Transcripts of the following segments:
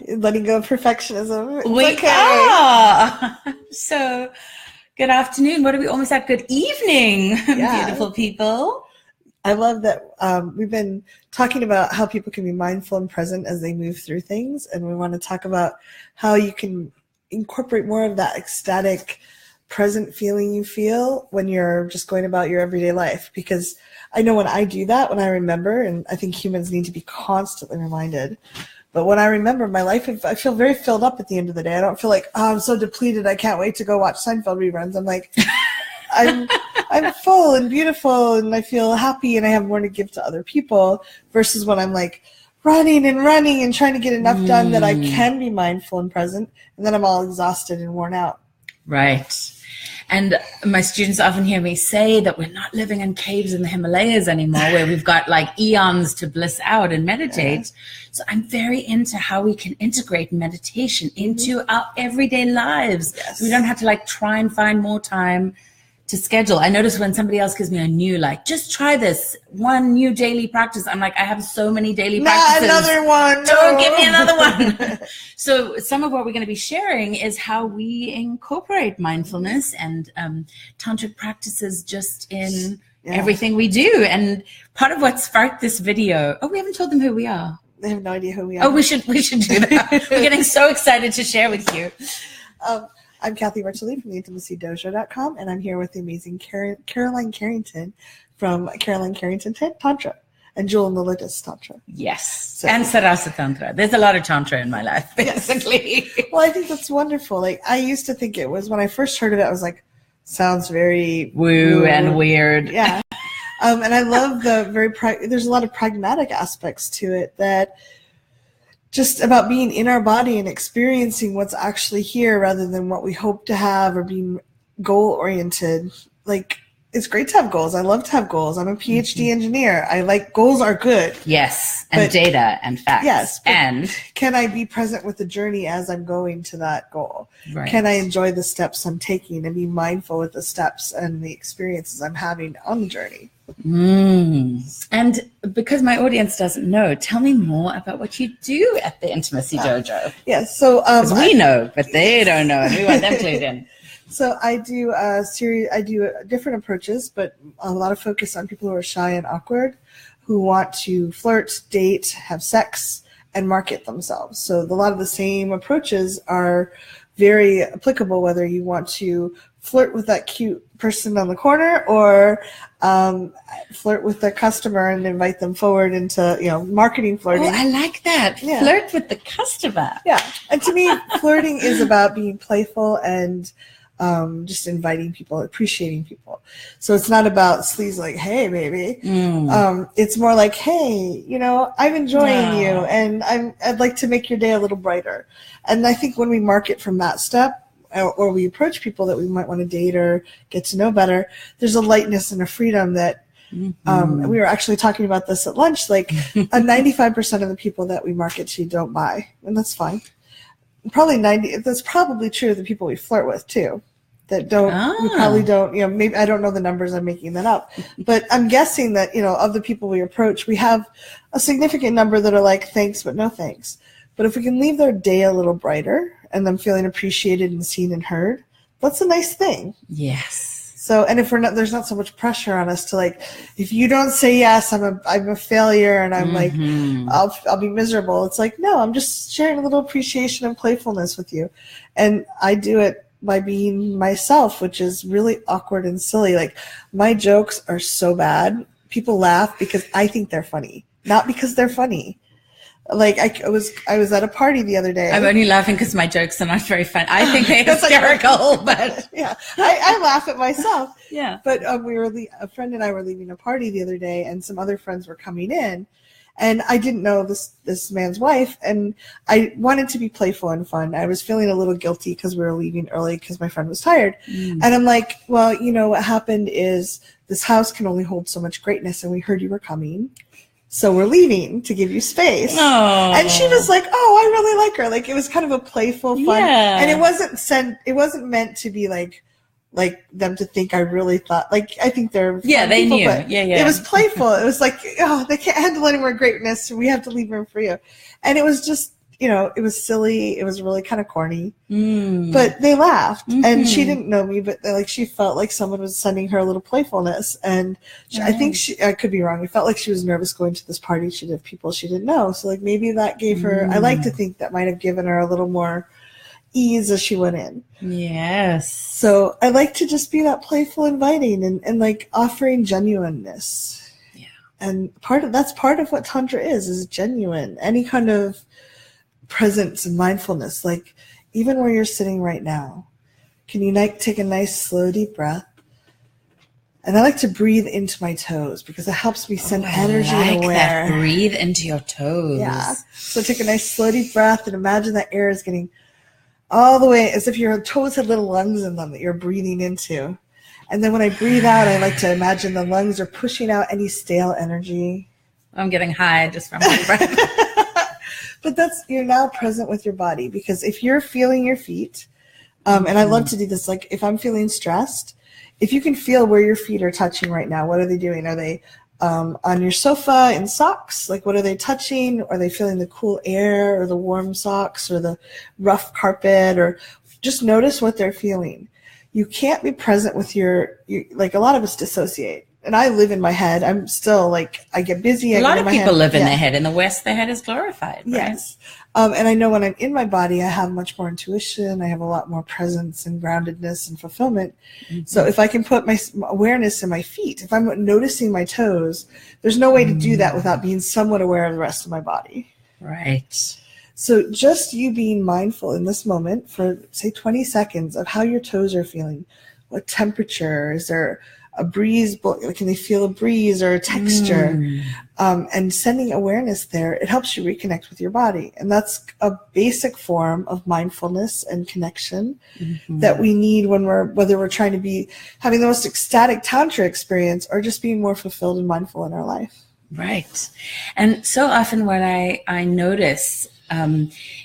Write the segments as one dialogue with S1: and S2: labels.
S1: Letting go of perfectionism.
S2: We are. So, good afternoon. What are we almost at? Good evening, beautiful people.
S1: I love that we've been talking about how people can be mindful and present as they move through things. And we want to talk about how you can incorporate more of that ecstatic, present feeling you feel when you're just going about your everyday life. Because I know when I do that, when I remember, and I think humans need to be constantly reminded, but when I remember my life, I feel very filled up at the end of the day. I don't feel like, oh, I'm so depleted, I can't wait to go watch Seinfeld reruns. I'm like, I'm full and beautiful, and I feel happy, and I have more to give to other people, versus when I'm like running and trying to get enough done that I can be mindful and present, and then I'm all exhausted and worn out.
S2: Right. And my students often hear me say that we're not living in caves in the Himalayas anymore where we've got like eons to bliss out and meditate. Yeah. So I'm very into how we can integrate meditation into our everyday lives. Yes. So we don't have to like try and find more time to schedule. I notice when somebody else gives me a new, like, just try this one new daily practice. I'm like, I have so many daily practices.
S1: Not another one.
S2: Don't give me another one. So some of what we're going to be sharing is how we incorporate mindfulness and tantric practices just in everything we do. And part of what sparked this video, we haven't told them who we are.
S1: They have no idea who we are.
S2: Oh, we should do that. We're getting so excited to share with you.
S1: I'm Cathy Vartuli from theintimacydojo.com, and I'm here with the amazing Carrington from Carrington Tantra and Jewel and the Lotus Tantra.
S2: Yes, so, and Sarasa Tantra. There's a lot of Tantra in my life, basically.
S1: Yes. Well, I think that's wonderful. Like, I used to think it was, when I first heard of it, I was like, sounds very
S2: woo and weird.
S1: Yeah. And I love there's a lot of pragmatic aspects to it that just about being in our body and experiencing what's actually here rather than what we hope to have, or being goal-oriented. Like, it's great to have goals. I love to have goals. I'm a PhD engineer. I like goals are good.
S2: Yes, and data and facts.
S1: Yes,
S2: and
S1: can I be present with the journey as I'm going to that goal?
S2: Right.
S1: Can I enjoy the steps I'm taking and be mindful with the steps and the experiences I'm having on the journey?
S2: And because my audience doesn't know, tell me more about what you do at the Intimacy Dojo.
S1: Yes, so
S2: we know, but they don't know, and we want them clued in.
S1: So I do different approaches, but a lot of focus on people who are shy and awkward, who want to flirt, date, have sex, and market themselves. So a lot of the same approaches are very applicable, whether you want to flirt with that cute person on the corner or flirt with the customer and invite them forward into, marketing flirting.
S2: Oh, I like that. Yeah. Flirt with the customer.
S1: Yeah. And to me, flirting is about being playful and just inviting people, appreciating people. So it's not about sleaze like, hey, baby. It's more like, hey, I'm enjoying you, and I'd like to make your day a little brighter. And I think when we market from that step, or we approach people that we might want to date or get to know better, there's a lightness and a freedom that we were actually talking about this at lunch, like 95% of the people that we market to don't buy, and that's fine. That's probably true of the people we flirt with too, that don't, we probably don't, maybe, I don't know the numbers, I'm making that up, but I'm guessing that, of the people we approach, we have a significant number that are like, thanks, but no thanks. But if we can leave their day a little brighter and them feeling appreciated and seen and heard, that's a nice thing.
S2: Yes.
S1: So, and if there's not so much pressure on us to like, if you don't say yes, I'm a failure, and I'm like, I'll be miserable. It's like, no, I'm just sharing a little appreciation and playfulness with you. And I do it by being myself, which is really awkward and silly. Like, my jokes are so bad. People laugh because I think they're funny, not because they're funny. Like, I was at a party the other day.
S2: I'm only laughing because my jokes are not very fun. I think they're hysterical, but
S1: yeah, I laugh at myself.
S2: Yeah.
S1: But a friend and I were leaving a party the other day, and some other friends were coming in, and I didn't know this man's wife, and I wanted to be playful and fun. I was feeling a little guilty because we were leaving early because my friend was tired, and I'm like, well, what happened is this house can only hold so much greatness, and we heard you were coming. So we're leaving to give you space.
S2: Oh.
S1: And she was like, oh, I really like her. Like, it was kind of a playful fun.
S2: Yeah.
S1: And it wasn't meant to be like like them to think I really thought, like, I think they're
S2: they
S1: people,
S2: knew.
S1: But
S2: yeah.
S1: It was playful. It was like, oh, they can't handle any more greatness. We have to leave room for you. And it was just, it was silly. It was really kind of corny, but they laughed. And she didn't know me, but like she felt like someone was sending her a little playfulness. And I think I could be wrong. It felt like she was nervous going to this party. She'd have people she didn't know. So like maybe that gave her, I like to think that might have given her a little more ease as she went in.
S2: Yes.
S1: So I like to just be that playful, inviting, and like offering genuineness.
S2: Yeah.
S1: And that's part of what Tantra is genuine. Any kind of presence and mindfulness, like even where you're sitting right now, can you take a nice slow deep breath? And I like to breathe into my toes because it helps me send energy and aware.
S2: Breathe into your toes.
S1: Yeah. So take a nice slow deep breath and imagine that air is getting all the way, as if your toes had little lungs in them that you're breathing into. And then when I breathe out, I like to imagine the lungs are pushing out any stale energy.
S2: I'm getting high just from my breath.
S1: But you're now present with your body, because if you're feeling your feet, and I love to do this, like if I'm feeling stressed, if you can feel where your feet are touching right now, what are they doing? Are they on your sofa in socks? Like what are they touching? Are they feeling the cool air or the warm socks or the rough carpet? Or just notice what they're feeling. You can't be present with like a lot of us dissociate. And I live in my head. I'm still like, I get busy.
S2: A lot of people live in their head. In the West, their head is glorified. Right?
S1: Yes. And I know when I'm in my body, I have much more intuition. I have a lot more presence and groundedness and fulfillment. So if I can put my awareness in my feet, if I'm noticing my toes, there's no way to do that without being somewhat aware of the rest of my body.
S2: Right.
S1: So just you being mindful in this moment for, say, 20 seconds of how your toes are feeling. What temperature? Is there a breeze? Can they feel a breeze or a texture? And sending awareness there, it helps you reconnect with your body. And that's a basic form of mindfulness and connection that we need whether we're trying to be having the most ecstatic Tantra experience or just being more fulfilled and mindful in our life.
S2: Right. And so often what I notice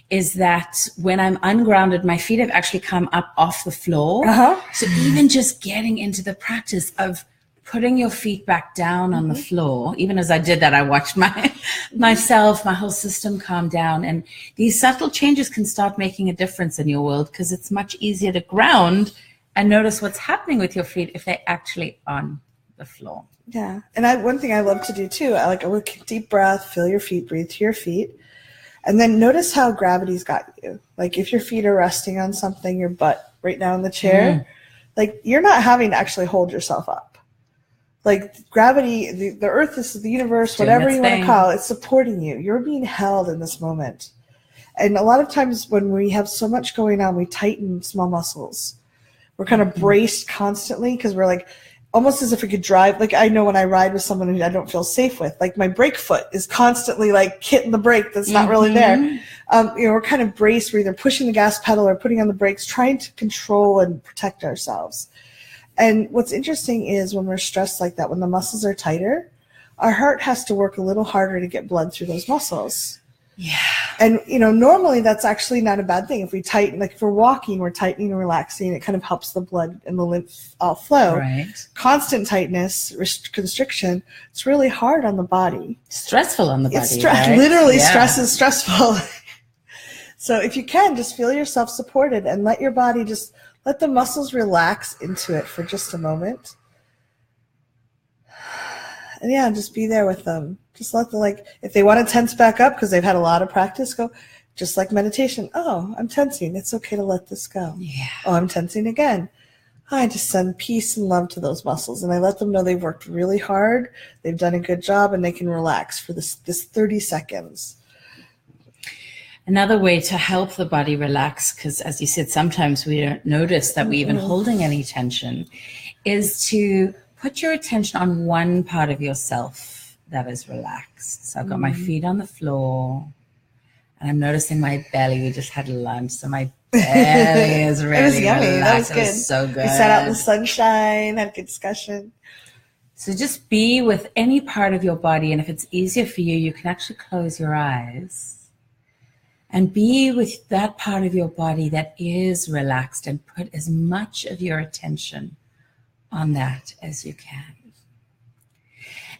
S2: is that when I'm ungrounded, my feet have actually come up off the floor. So even just getting into the practice of putting your feet back down on the floor, even as I did that, I watched myself, my whole system calm down. And these subtle changes can start making a difference in your world, because it's much easier to ground and notice what's happening with your feet if they're actually on the floor.
S1: Yeah. And one thing I love to do too, I would deep breath, feel your feet, breathe to your feet. And then notice how gravity's got you. Like if your feet are resting on something, your butt right now in the chair, like you're not having to actually hold yourself up. Like gravity, the earth is the universe, whatever you want to call it, it's supporting you. You're being held in this moment. And a lot of times when we have so much going on, we tighten small muscles. We're kind of braced constantly because we're like, almost as if we could drive. Like I know when I ride with someone who I don't feel safe with, like my brake foot is constantly like hitting the brake that's not really there. We're kind of braced. We're either pushing the gas pedal or putting on the brakes, trying to control and protect ourselves. And what's interesting is when we're stressed like that, when the muscles are tighter, our heart has to work a little harder to get blood through those muscles.
S2: Yeah.
S1: And, normally that's actually not a bad thing. If we tighten, like if we're walking, we're tightening and relaxing. It kind of helps the blood and the lymph flow.
S2: Right.
S1: Constant tightness, constriction, it's really hard on the body.
S2: Stressful on the body.
S1: It's
S2: right?
S1: Literally, stress is stressful. So if you can, just feel yourself supported and let your body let the muscles relax into it for just a moment. And yeah, just be there with them. Just let them, if they want to tense back up because they've had a lot of practice, go, just like meditation. Oh, I'm tensing. It's okay to let this go.
S2: Yeah.
S1: Oh, I'm tensing again. I just send peace and love to those muscles. And I let them know they've worked really hard. They've done a good job and they can relax for this 30 seconds.
S2: Another way to help the body relax, because as you said, sometimes we don't notice that we're even holding any tension, is to put your attention on one part of yourself that is relaxed. So I've got my feet on the floor and I'm noticing my belly. We just had lunch, so my belly is really
S1: It was yummy.
S2: relaxed.
S1: That was good.
S2: It was so good.
S1: We sat out in the sunshine, had a good discussion.
S2: So just be with any part of your body, and if it's easier for you, you can actually close your eyes. And be with that part of your body that is relaxed, and put as much of your attention on that as you can.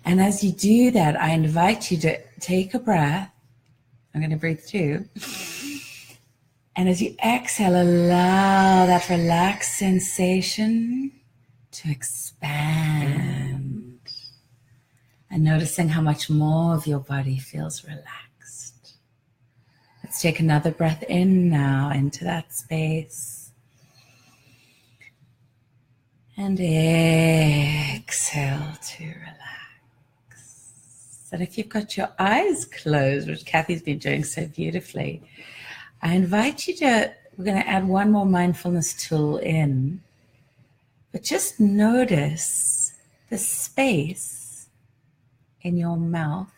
S2: And as you do that, I invite you to take a breath. I'm going to breathe too. And as you exhale, allow that relaxed sensation to expand. And noticing how much more of your body feels relaxed. Let's take another breath in now into that space. And exhale to relax. And if you've got your eyes closed, which Cathy's been doing so beautifully, I invite you to, we're going to add one more mindfulness tool in, but just notice the space in your mouth,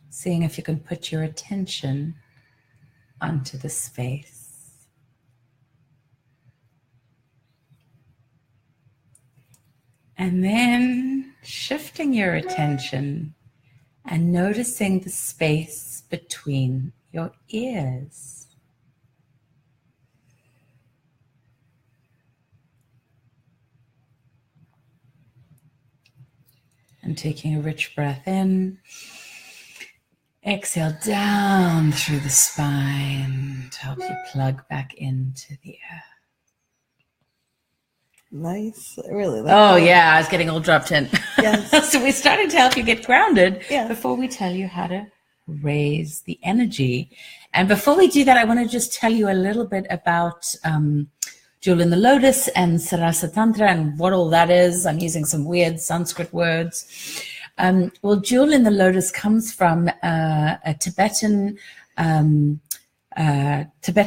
S2: seeing if you can put your attention onto the space. And then shifting your attention and noticing the space between your ears. And taking a rich breath in, exhale down through the spine to help you plug back into the earth.
S1: Nice. I really like
S2: that.
S1: Yeah,
S2: I was getting all dropped in.
S1: Yes.
S2: So we're starting to help you get grounded
S1: before
S2: we tell you how to raise the energy. And before we do that, I want to just tell you a little bit about Jewel in the Lotus and Sarasa Tantra and what all that is. I'm using some weird Sanskrit words. Well, Jewel in the Lotus comes from a Tibetan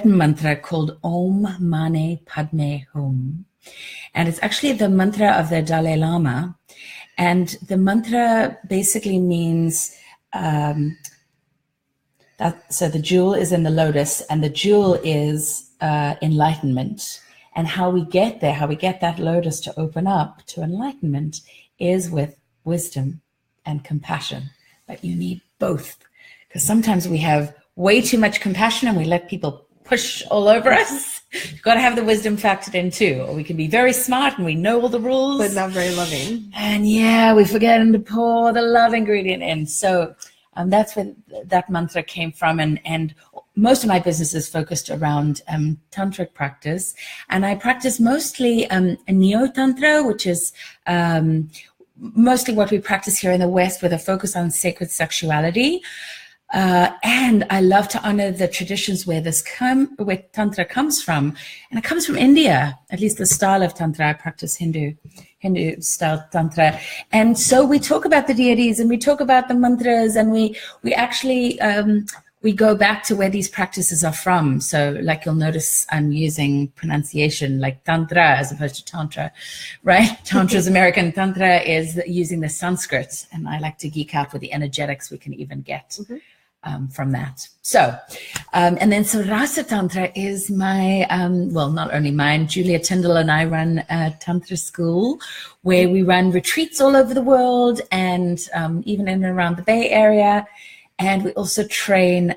S2: mantra called Om Mane Padme Hum. And it's actually the mantra of the Dalai Lama. And the mantra basically means so the jewel is in the lotus, and the jewel is enlightenment. And how we get there, how we get that lotus to open up to enlightenment, is with wisdom and compassion. But you need both, because sometimes we have way too much compassion and we let people push all over us. You've got to have the wisdom factored in too, or we can be very smart and we know all the rules,
S1: but not very loving.
S2: And we forget to pour the love ingredient in. So that's where that mantra came from. And most of my business is focused around tantric practice, and I practice mostly a NeoTantra, which is mostly what we practice here in the West, with a focus on sacred sexuality. And I love to honor the traditions where where Tantra comes from. And it comes from India, at least the style of Tantra. I practice Hindu style Tantra. And so we talk about the deities and we talk about the mantras, and we actually, we go back to where these practices are from. So like you'll notice I'm using pronunciation like Tantra as opposed to Tantra, right? Tantra is American. Tantra is using the Sanskrit. And I like to geek out with the energetics we can even get. From that. So, and then Rasa Tantra is my, not only mine, Julia Tyndall and I run a Tantra school where we run retreats all over the world, and even in and around the Bay Area. And we also train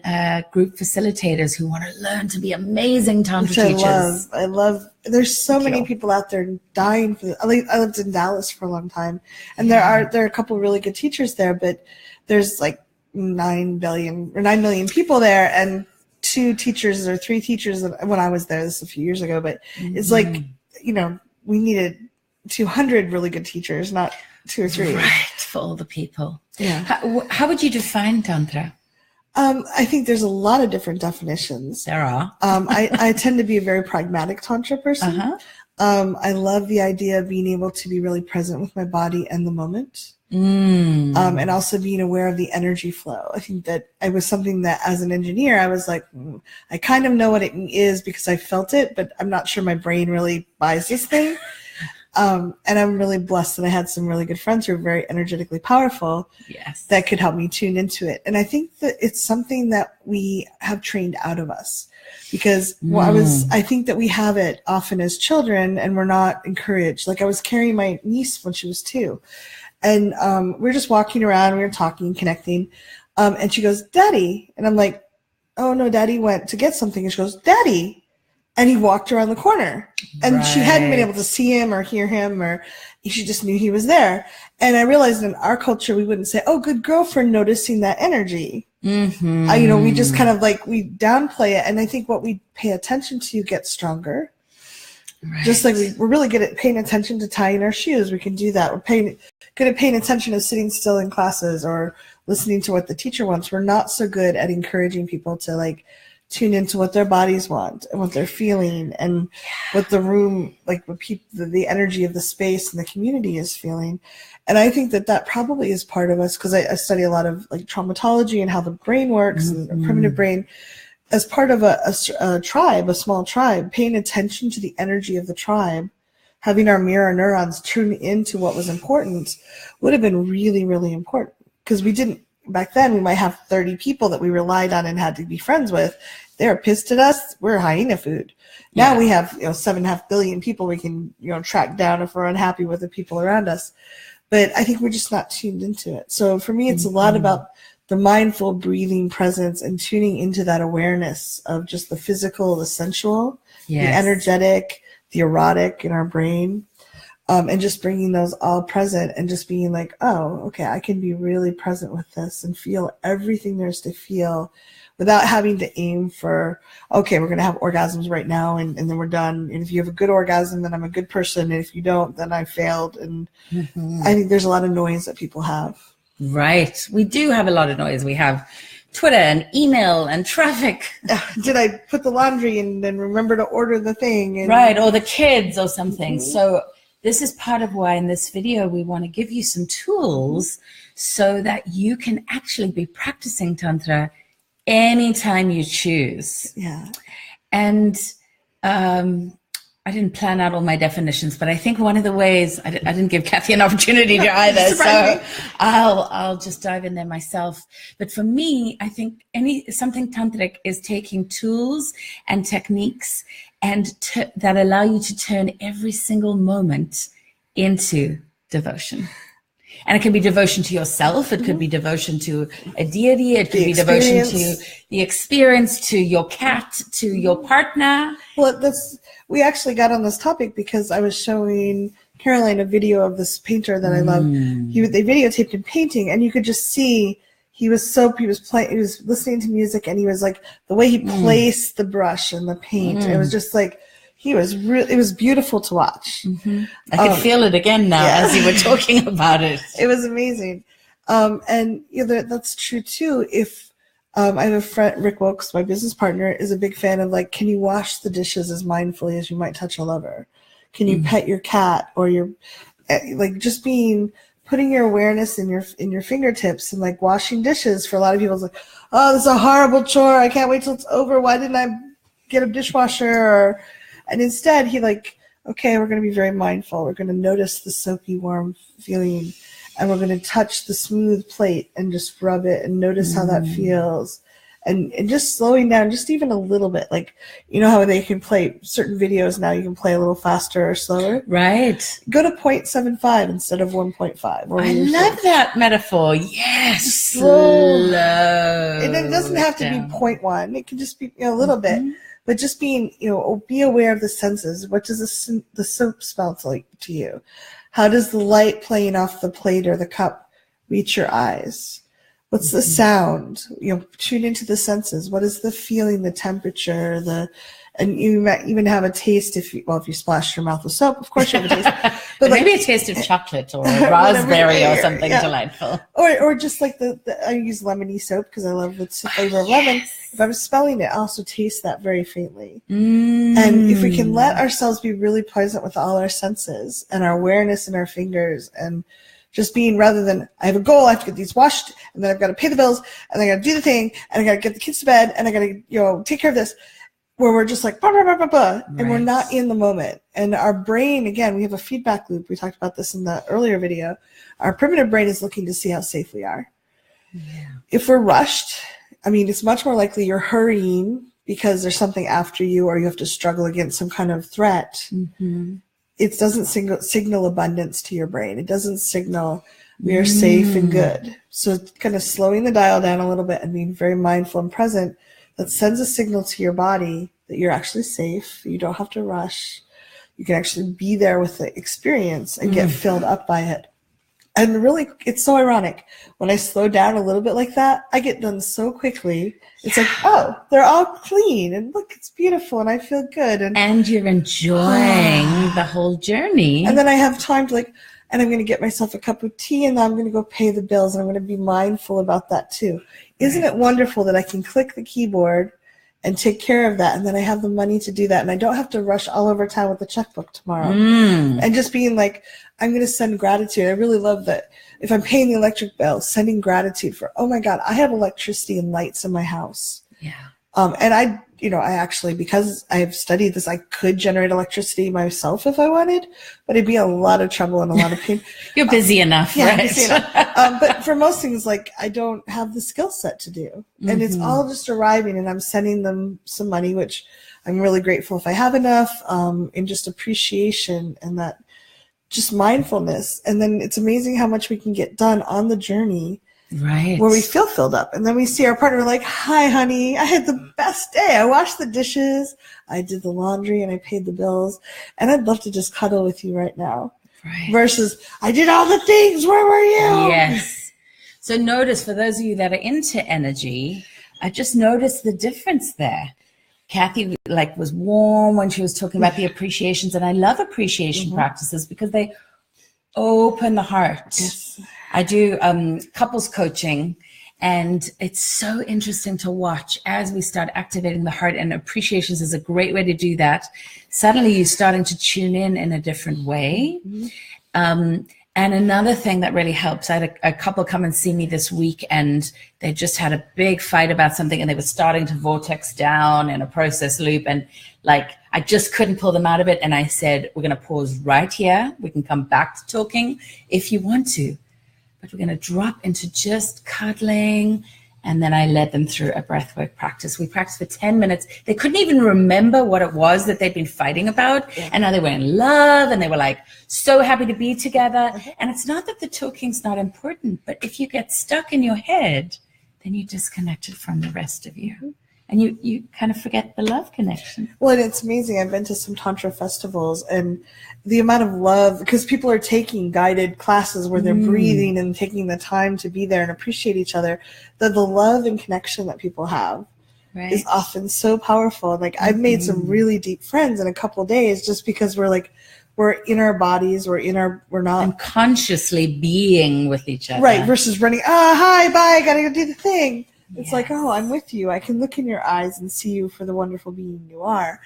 S2: group facilitators who want to learn to be amazing Tantra teachers.
S1: I love. There's so many people out there dying for. I lived in Dallas for a long time, and there are a couple really good teachers there, but there's like 9 million people there, and 2 teachers or 3 teachers when I was there. This a few years ago, but it's like, we needed 200 really good teachers, not 2 or 3.
S2: Right, for all the people.
S1: Yeah.
S2: How would you define Tantra?
S1: I think there's a lot of different definitions.
S2: There are.
S1: I tend to be a very pragmatic Tantra person. I love the idea of being able to be really present with my body and the moment. And also being aware of the energy flow. I think that it was something that as an engineer, I was like, I kind of know what it is because I felt it, but I'm not sure my brain really buys this thing. And I'm really blessed that I had some really good friends who are very energetically powerful.
S2: Yes.
S1: That could help me tune into it. And I think that it's something that we have trained out of us, because I think that we have it often as children and we're not encouraged. Like I was carrying my niece when she was 2. And we were just walking around, we were talking, connecting. And she goes, Daddy. And I'm like, oh no, Daddy went to get something. And she goes, Daddy. And he walked around the corner. And she hadn't been able to see him or hear him, or she just knew he was there. And I realized in our culture, we wouldn't say, oh, good girl for noticing that energy. Mm-hmm. We just kind of like, we downplay it. And I think what we pay attention to gets stronger. Right. Just like we're really good at paying attention to tying our shoes. We can do that. We're good at paying attention to sitting still in classes or listening to what the teacher wants. We're not so good at encouraging people to like tune into what their bodies want and what they're feeling and what the room, like what people, the energy of the space and the community is feeling. And I think that probably is part of us, because I study a lot of like traumatology and how the brain works and the primitive brain. As part of a tribe, a small tribe, paying attention to the energy of the tribe, having our mirror neurons tune into what was important would have been really, really important. Because we didn't, back then, we might have 30 people that we relied on and had to be friends with. They were pissed at us. We're hyena food. Now we have 7.5 billion people we can track down if we're unhappy with the people around us. But I think we're just not tuned into it. So for me, it's a lot about the mindful breathing presence and tuning into that awareness of just the physical, the sensual, the energetic, the erotic in our brain, and just bringing those all present and just being like, oh, okay, I can be really present with this and feel everything there's to feel without having to aim for, okay, we're going to have orgasms right now and then we're done. And if you have a good orgasm, then I'm a good person. And if you don't, then I failed. And I think there's a lot of noise that people have.
S2: Right. We do have a lot of noise. We have Twitter and email and traffic.
S1: Did I put the laundry and then remember to order the thing? And
S2: right. Or the kids or something. So this is part of why in this video, we want to give you some tools so that you can actually be practicing Tantra anytime you choose.
S1: Yeah.
S2: And I didn't plan out all my definitions, but I think one of the ways, I didn't give Cathy an opportunity to either, so I'll just dive in there myself. But for me, I think something tantric is taking tools and techniques and that allow you to turn every single moment into devotion. And it can be devotion to yourself. It could be devotion to a deity. It could be devotion to the experience, to your cat, to your partner.
S1: Well, we actually got on this topic because I was showing Caroline a video of this painter that I love. They videotaped him painting, and you could just see he was listening to music, and he was like, the way he placed the brush and the paint, it was just like, it was beautiful to watch.
S2: I could feel it again now as you were talking about it.
S1: It was amazing. And that's true too. If I have a friend, Rick Wilkes, my business partner, is a big fan of like, can you wash the dishes as mindfully as you might touch a lover? Can you pet your cat, or like just putting your awareness in your fingertips and like washing dishes? For a lot of people, it's like, oh, this is a horrible chore. I can't wait till it's over. Why didn't I get a dishwasher? And instead, he okay, we're going to be very mindful. We're going to notice the soapy, warm feeling, and we're going to touch the smooth plate and just rub it and notice how that feels. And just slowing down just even a little bit. Like, how they can play certain videos now, you can play a little faster or slower.
S2: Right.
S1: Go to 0.75 instead of 1.5.
S2: I love that metaphor. Yes.
S1: Slow. And it doesn't have to be 0.1. It can just be a little bit. But just being, be aware of the senses. What does the soap smell like to you? How does the light playing off the plate or the cup reach your eyes? What's the sound? Tune into the senses. What is the feeling, the temperature, and you might even have a taste if you splash your mouth with soap, of course you have a taste.
S2: But maybe a taste of chocolate or raspberry or something delightful.
S1: Or just like I use lemony soap because I love the flavor of lemon. If I'm smelling it, I also taste that very faintly. And if we can let ourselves be really present with all our senses and our awareness in our fingers, and just being, rather than, I have a goal, I have to get these washed, and then I've got to pay the bills, and I got to do the thing, and I got to get the kids to bed, and I got to, take care of this, where we're just like, bah, bah, bah, bah, bah, and we're not in the moment. And our brain, again, we have a feedback loop. We talked about this in the earlier video. Our primitive brain is looking to see how safe we are. Yeah. If we're rushed, it's much more likely you're hurrying because there's something after you, or you have to struggle against some kind of threat. It doesn't signal abundance to your brain. It doesn't signal, we are safe and good. So kind of slowing the dial down a little bit and being very mindful and present, that sends a signal to your body that you're actually safe. You don't have to rush. You can actually be there with the experience and get filled up by it. And really, it's so ironic. When I slow down a little bit like that, I get done so quickly. It's like, oh, they're all clean. And look, it's beautiful. And I feel good.
S2: And you're enjoying the whole journey.
S1: And then I have time to and I'm going to get myself a cup of tea, and then I'm going to go pay the bills. And I'm going to be mindful about that too. Isn't it wonderful that I can click the keyboard and take care of that, and then I have the money to do that, and I don't have to rush all over town with the checkbook tomorrow. And just being like, I'm going to send gratitude. I really love that. If I'm paying the electric bill, sending gratitude for, oh my God, I have electricity and lights in my house.
S2: Yeah.
S1: And I actually, because I have studied this, I could generate electricity myself if I wanted, but it'd be a lot of trouble and a lot of pain.
S2: You're busy enough, right?
S1: Busy enough. But for most things, I don't have the skill set to do. And it's all just arriving, and I'm sending them some money, which I'm really grateful if I have enough, and just appreciation and that just mindfulness. And then it's amazing how much we can get done on the journey.
S2: Right.
S1: Where we feel filled up. And then we see our partner like, hi, honey, I had the best day. I washed the dishes, I did the laundry, and I paid the bills. And I'd love to just cuddle with you right now.
S2: Right.
S1: Versus, I did all the things. Where were you?
S2: Yes. So notice, for those of you that are into energy, I just noticed the difference there. Cathy was warm when she was talking about the appreciations. And I love appreciation practices because they open the heart.
S1: Yes.
S2: I do couples coaching, and it's so interesting to watch as we start activating the heart, and appreciations is a great way to do that. Suddenly you're starting to tune in a different way. And another thing that really helps, I had a couple come and see me this week, and they just had a big fight about something, and they were starting to vortex down in a process loop, and I just couldn't pull them out of it. And I said, we're going to pause right here. We can come back to talking if you want to. But we're going to drop into just cuddling. And then I led them through a breathwork practice. We practiced for 10 minutes. They couldn't even remember what it was that they'd been fighting about. Yeah. And now they were in love, and they were so happy to be together. And it's not that the talking's not important, but if you get stuck in your head, then you're disconnected from the rest of you. And you kind of forget the love connection.
S1: Well, and it's amazing. I've been to some Tantra festivals, and the amount of love, because people are taking guided classes where they're breathing and taking the time to be there and appreciate each other, the love and connection that people have is often so powerful. I've made some really deep friends in a couple of days just because we're in our bodies, we're not.
S2: And consciously being with each other.
S1: Right, versus running, hi, bye, I gotta go do the thing. It's I'm with you. I can look in your eyes and see you for the wonderful being you are.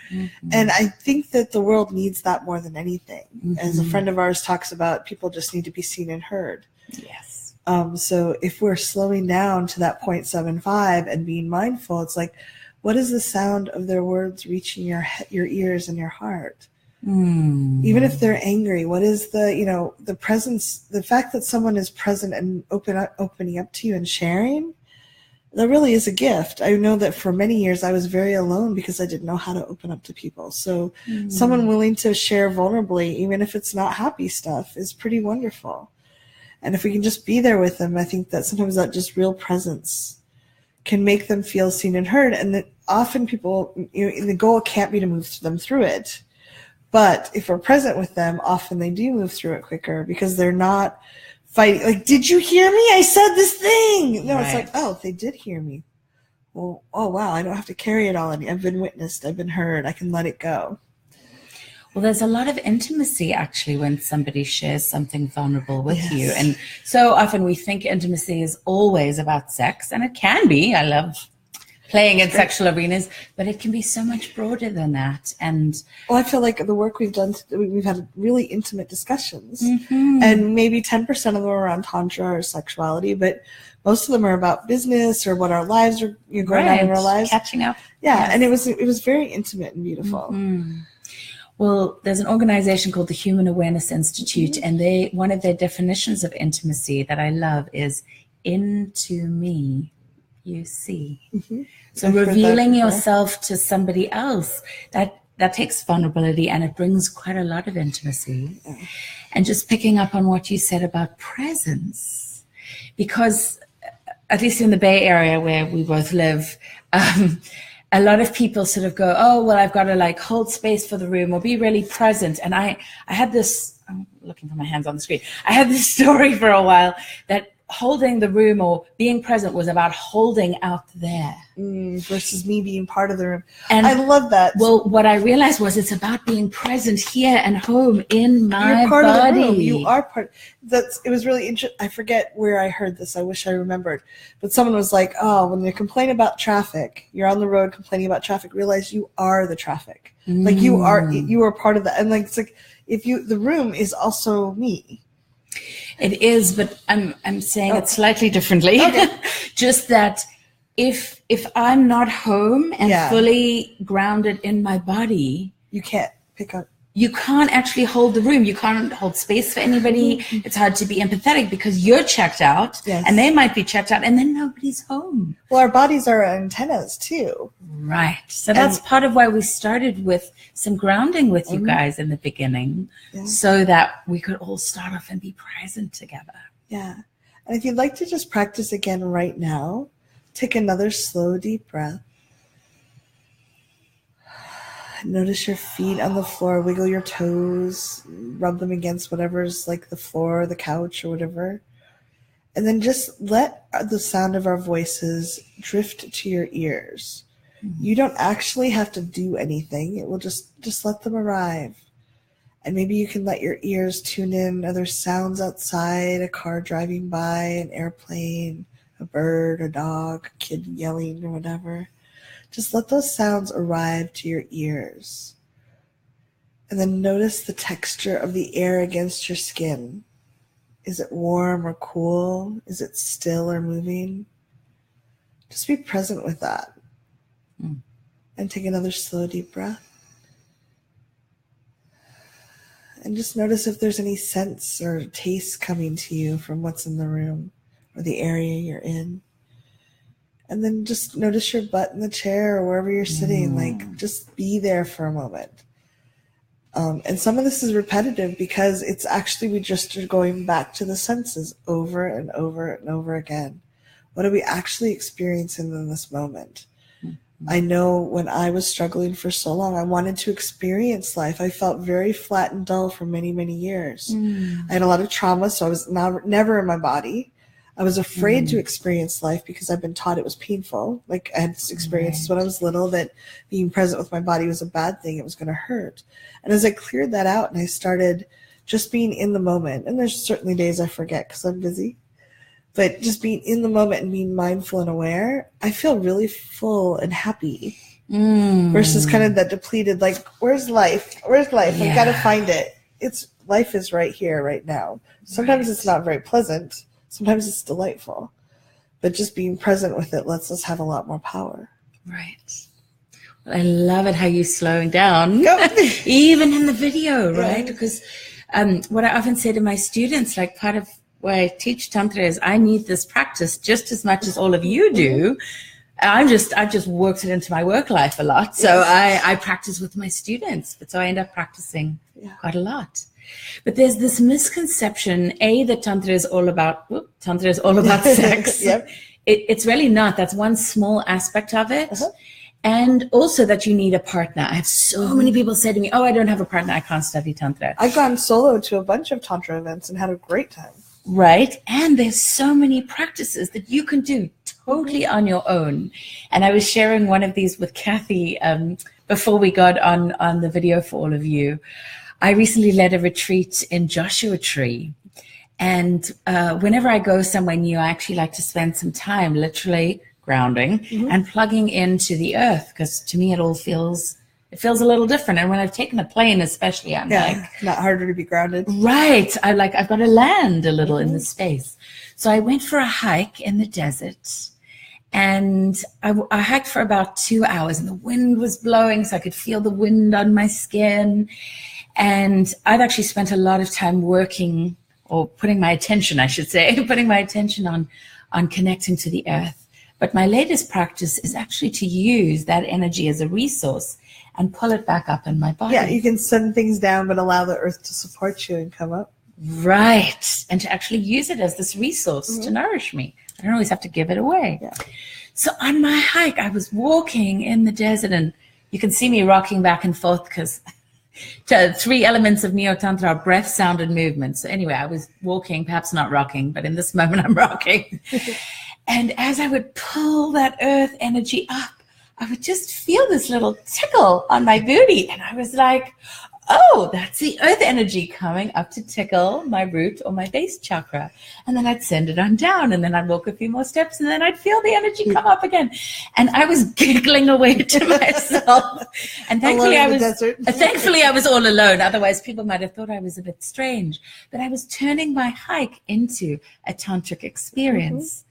S1: And I think that the world needs that more than anything. As a friend of ours talks about, people just need to be seen and heard.
S2: Yes.
S1: So if we're slowing down to that 0.75 and being mindful, it's what is the sound of their words reaching your ears and your heart? Even if they're angry, what is the presence, the fact that someone is present and opening up to you and sharing? That really is a gift. I know that for many years I was very alone because I didn't know how to open up to people. So someone willing to share vulnerably, even if it's not happy stuff, is pretty wonderful. And if we can just be there with them, I think that sometimes that just real presence can make them feel seen and heard. And that often people, the goal can't be to move them through it. But if we're present with them, often they do move through it quicker because they're not fighting. Did you hear me? I said this thing. No, it's they did hear me. Well, oh, wow, I don't have to carry it all. I've been witnessed. I've been heard. I can let it go.
S2: Well, there's a lot of intimacy, actually, when somebody shares something vulnerable with you. And so often we think intimacy is always about sex, and it can be. I love playing in sexual arenas, but it can be so much broader than that. And
S1: I feel like the work we've done, we've had really intimate discussions, and maybe 10% of them are around Tantra or sexuality, but most of them are about business or what our lives are going on in our lives.
S2: Catching up.
S1: Yeah, yes. And it was very intimate and beautiful.
S2: Well, there's an organization called the Human Awareness Institute, and one of their definitions of intimacy that I love is into me you see. So revealing yourself to somebody else, that that takes vulnerability, and it brings quite a lot of intimacy. And just picking up on what you said about presence, because at least in the Bay Area where we both live, a lot of people sort of go, oh, well, I've got to like hold space for the room or be really present. And I had this, I'm looking for my hands on the screen. I had this story for a while that holding the room or being present was about holding out there.
S1: Versus me being part of the room.
S2: And
S1: I love that.
S2: Well, what I realized was it's about being present here and home in my
S1: You're part
S2: body.
S1: of the room. You are part. It was really interesting. I forget where I heard this. I wish I remembered. But someone was like, oh, when you complain about traffic, you're on the road complaining about traffic, realize you are the traffic. Like you are part of that. And like, it's like, the room is also me.
S2: It is, but I'm saying it slightly differently. Okay. Just that if I'm not home and fully grounded in my body,
S1: you can't pick up.
S2: You can't actually hold the room. You can't hold space for anybody. It's hard to be empathetic because you're checked out and they might be checked out and then nobody's home.
S1: Well, our bodies are antennas too.
S2: Right. So that's part of why we started with some grounding with you guys in the beginning so that we could all start off and be present together.
S1: Yeah. And if you'd like to just practice again right now, take another slow, deep breath. Notice your feet on the floor. Wiggle your toes. Rub them against whatever's like the floor, the couch, or whatever. And then just let the sound of our voices drift to your ears. You don't actually have to do anything. It will just let them arrive. And maybe you can let your ears tune in other sounds outside, a car driving by, an airplane, a bird, a dog, a kid yelling, or whatever. Just let those sounds arrive to your ears. And then notice the texture of the air against your skin. Is it warm or cool? Is it still or moving? Just be present with that. And take another slow, deep breath. And just notice if there's any sense or taste coming to you from what's in the room or the area you're in. And then just notice your butt in the chair or wherever you're sitting. Like, just be there for a moment. And some of this is repetitive because it's actually, we just are going back to the senses over and over and over again. What are we actually experiencing in this moment? I know when I was struggling for so long, I wanted to experience life. I felt very flat and dull for many, many years. I had a lot of trauma, so I was never in my body. I was afraid to experience life because I've been taught it was painful. Like I had experiences when I was little that being present with my body was a bad thing. It was going to hurt. And as I cleared that out and I started just being in the moment, and there's certainly days I forget because I'm busy, but just being in the moment and being mindful and aware, I feel really full and happy versus kind of that depleted, like, where's life? Where's life? I've got to find it. Life is right here, right now. Sometimes it's not very pleasant. Sometimes it's delightful, but just being present with it lets us have a lot more power.
S2: Right. Well, I love it how you're slowing down, even in the video, right? Because what I often say to my students, like part of why I teach Tantra is I need this practice just as much as all of you do. I've just worked it into my work life a lot. So I practice with my students, but so I end up practicing quite a lot. But there's this misconception, that Tantra is all about sex. It's really not. That's one small aspect of it. And also that you need a partner. I have so many people say to me, oh, I don't have a partner. I can't study Tantra.
S1: I've gone solo to a bunch of Tantra events and had a great time.
S2: Right. And there's so many practices that you can do totally on your own. And I was sharing one of these with Cathy before we got on the video for all of you. I recently led a retreat in Joshua Tree. And whenever I go somewhere new, I actually like to spend some time literally grounding and plugging into the earth, because to me it feels a little different. And when I've taken a plane especially, I'm like,
S1: not harder to be grounded.
S2: Right. I've got to land a little in the space. So I went for a hike in the desert. And I hiked for about 2 hours and the wind was blowing, so I could feel the wind on my skin. And I've actually spent a lot of time working, or putting my attention, I should say, on connecting to the earth. But my latest practice is actually to use that energy as a resource. and pull it back up in my body.
S1: Yeah, you can send things down, but allow the earth to support you and come up.
S2: Right. And to actually use it as this resource to nourish me. I don't always have to give it away.
S1: Yeah.
S2: So on my hike, I was walking in the desert, and you can see me rocking back and forth because 3 elements of NeoTantra are breath, sound, and movement. So anyway, I was walking, perhaps not rocking, but in this moment I'm rocking. And as I would pull that earth energy up, I would just feel this little tickle on my booty. And I was like, oh, that's the earth energy coming up to tickle my root or my base chakra. And then I'd send it on down, and then I'd walk a few more steps, and then I'd feel the energy come up again. And I was giggling away to myself. And thankfully I was all alone. Otherwise people might have thought I was a bit strange. But I was turning my hike into a tantric experience.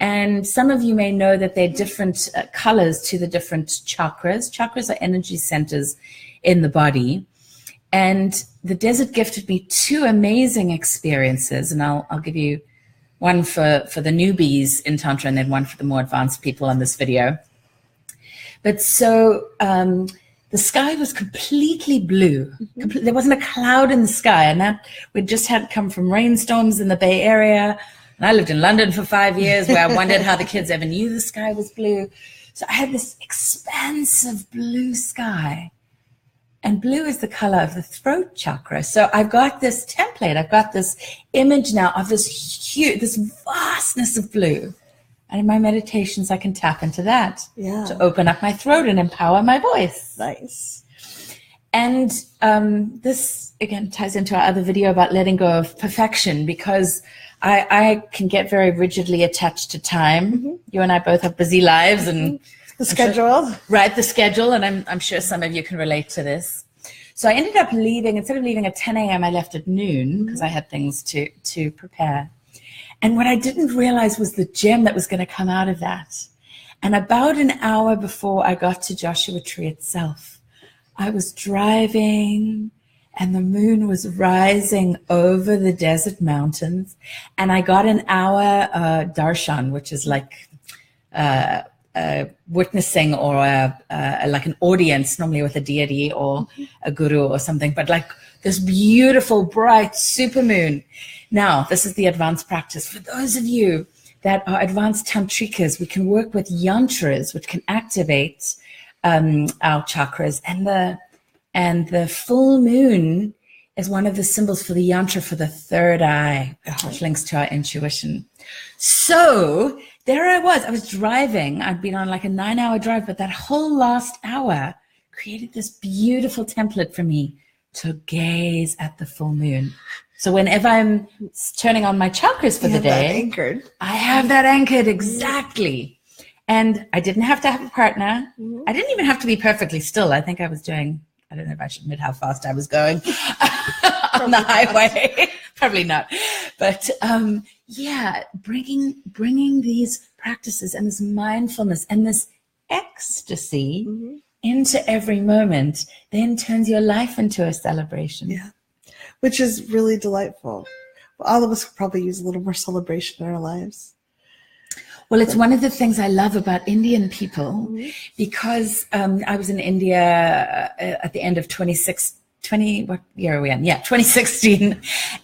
S2: And some of you may know that there are different colors to the different chakras. Chakras are energy centers in the body. And the desert gifted me 2 amazing experiences. And I'll give you one for the newbies in Tantra and then one for the more advanced people on this video. But so the sky was completely blue. There wasn't a cloud in the sky. And that we just had come from rainstorms in the Bay Area. And I lived in London for 5 years, where I wondered how the kids ever knew the sky was blue. So I had this expansive blue sky. And blue is the color of the throat chakra. So I've got this template. I've got this image now of this huge, this vastness of blue. And in my meditations, I can tap into that to open up my throat and empower my voice.
S1: Nice.
S2: And this, again, ties into our other video about letting go of perfection, because I can get very rigidly attached to time. You and I both have busy lives and
S1: the schedule.
S2: The schedule. And I'm sure some of you can relate to this. So I ended up leaving, instead of leaving at 10 a.m., I left at noon because I had things to prepare. And what I didn't realize was the gem that was going to come out of that. And about an hour before I got to Joshua Tree itself, I was driving, and the moon was rising over the desert mountains. And I got an hour darshan, which is like witnessing or like an audience, normally with a deity or a guru or something, but like this beautiful, bright supermoon. Now, this is the advanced practice. For those of you that are advanced tantrikas, we can work with yantras, which can activate our chakras, and the full moon is one of the symbols for the yantra for the third eye, which links to our intuition. So there I was driving. I'd been on like a 9-hour drive, but that whole last hour created this beautiful template for me to gaze at the full moon. So whenever I'm turning on my chakras for the day, I have that anchored exactly. And I didn't have to have a partner. I didn't even have to be perfectly still. I think I was doing, I don't know if I should admit how fast I was going on the highway. Probably not. But bringing these practices and this mindfulness and this ecstasy into every moment then turns your life into a celebration.
S1: Yeah, which is really delightful. All of us could probably use a little more celebration in our lives.
S2: Well, it's one of the things I love about Indian people, because I was in India at the end of 2016,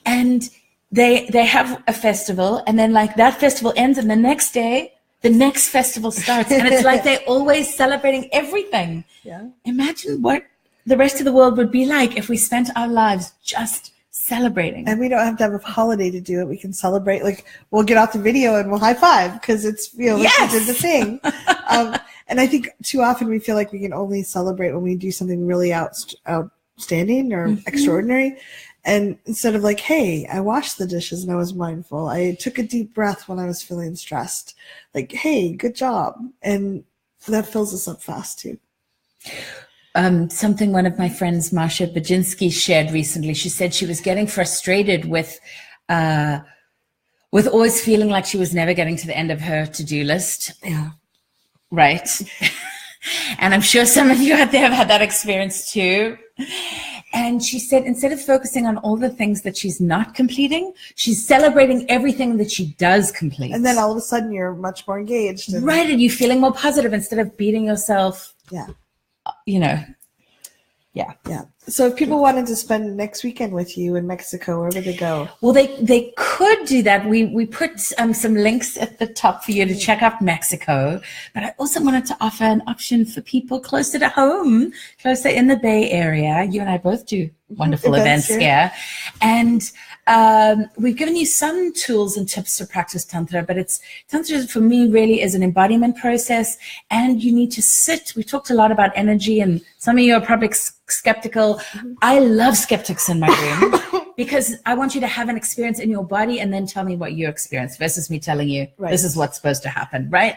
S2: and they have a festival, and then like that festival ends, and the next day the next festival starts, and it's like they're always celebrating everything. Yeah. Imagine what the rest of the world would be like if we spent our lives just celebrating.
S1: And we don't have to have a holiday to do it. We can celebrate. Like, we'll get out the video and we'll high five because it's, you know, like we did the thing. And I think too often we feel like we can only celebrate when we do something really outstanding or extraordinary. And instead of like, hey, I washed the dishes and I was mindful. I took a deep breath when I was feeling stressed. Like, hey, good job. And that fills us up fast too.
S2: Something one of my friends, Masha Bajinsky, shared recently. She said she was getting frustrated with always feeling like she was never getting to the end of her to-do list.
S1: Yeah.
S2: Right. And I'm sure some of you out there have had that experience too. And she said, instead of focusing on all the things that she's not completing, she's celebrating everything that she does complete.
S1: And then all of a sudden you're much more engaged.
S2: Right. And you're feeling more positive instead of beating yourself, you know, Yeah.
S1: So if people wanted to spend next weekend with you in Mexico, where would they go?
S2: Well, they could do that. We put some links at the top for you to check out Mexico. But I also wanted to offer an option for people closer to home, closer in the Bay Area. You and I both do wonderful events here. And we've given you some tools and tips to practice Tantra, but Tantra for me really is an embodiment process, and you need to sit. We talked a lot about energy, and some of you are probably skeptical. I love skeptics in my room because I want you to have an experience in your body and then tell me what you experienced versus me telling you this is what's supposed to happen, right?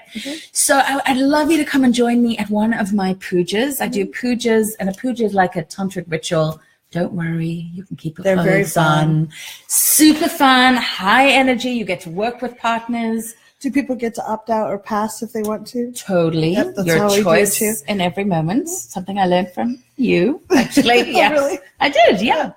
S2: So I'd love you to come and join me at one of my pujas. I do pujas, and a puja is like a tantric ritual. Don't worry, you can keep your clothes on. Super fun, high energy. You get to work with partners.
S1: Do people get to opt out or pass if they want to?
S2: Totally.
S1: Yep, that's
S2: your
S1: how
S2: choice
S1: we do it too.
S2: in every moment. Something I learned from you, actually.
S1: Oh, really?
S2: I did, yeah.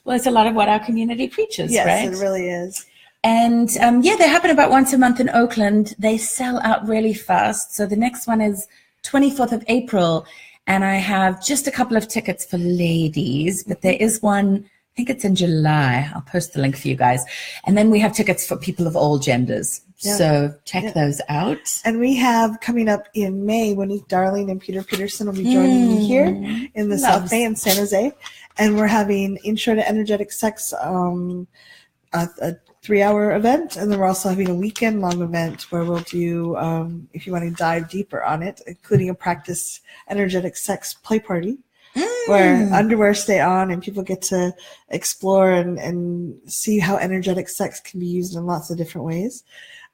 S2: Well, it's a lot of what our community preaches,
S1: yes,
S2: right?
S1: Yes, it really is.
S2: And they happen about once a month in Oakland. They sell out really fast. So the next one is 24th of April. And I have just a couple of tickets for ladies, but there is one, I think it's in July. I'll post the link for you guys. And then we have tickets for people of all genders. Yeah. So check those out.
S1: And we have coming up in May, Monique Darling and Peter Peterson will be joining me here in the South Bay in San Jose. And we're having Intro to Energetic Sex, a 3-hour event. And then we're also having a weekend-long event where we'll do, if you want to dive deeper on it, including a practice energetic sex play party where underwear stay on and people get to explore and see how energetic sex can be used in lots of different ways.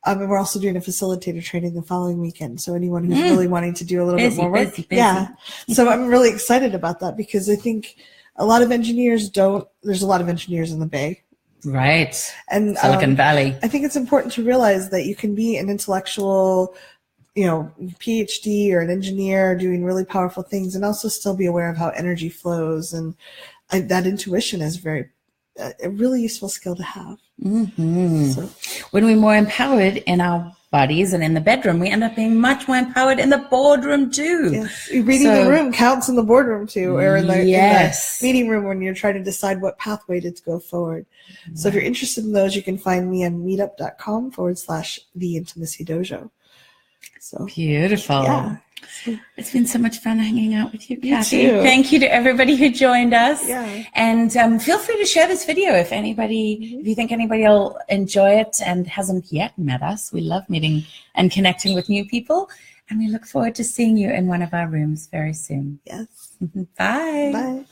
S1: And we're also doing a facilitator training the following weekend. So anyone who's really wanting to do a little bit more work.
S2: Busy.
S1: Yeah. So I'm really excited about that because I think a lot of engineers there's a lot of engineers in the Bay.
S2: Right.
S1: And
S2: Silicon Valley.
S1: I think it's important to realize that you can be an intellectual, PhD or an engineer doing really powerful things and also still be aware of how energy flows. And that intuition is a really useful skill to have. So,
S2: when we're more empowered in our bodies and in the bedroom, we end up being much more empowered in the boardroom too.
S1: Yes. Reading the room counts in the boardroom too, or in the meeting room when you're trying to decide what pathway to go forward. So if you're interested in those, you can find me on meetup.com/The Intimacy Dojo. So
S2: beautiful.
S1: Yeah.
S2: It's been so much fun hanging out with you, Cathy.
S1: You too.
S2: Thank you to everybody who joined us.
S1: Yeah.
S2: And feel free to share this video if you think anybody will enjoy it and hasn't yet met us. We love meeting and connecting with new people. And we look forward to seeing you in one of our rooms very soon.
S1: Yes.
S2: Bye.
S1: Bye.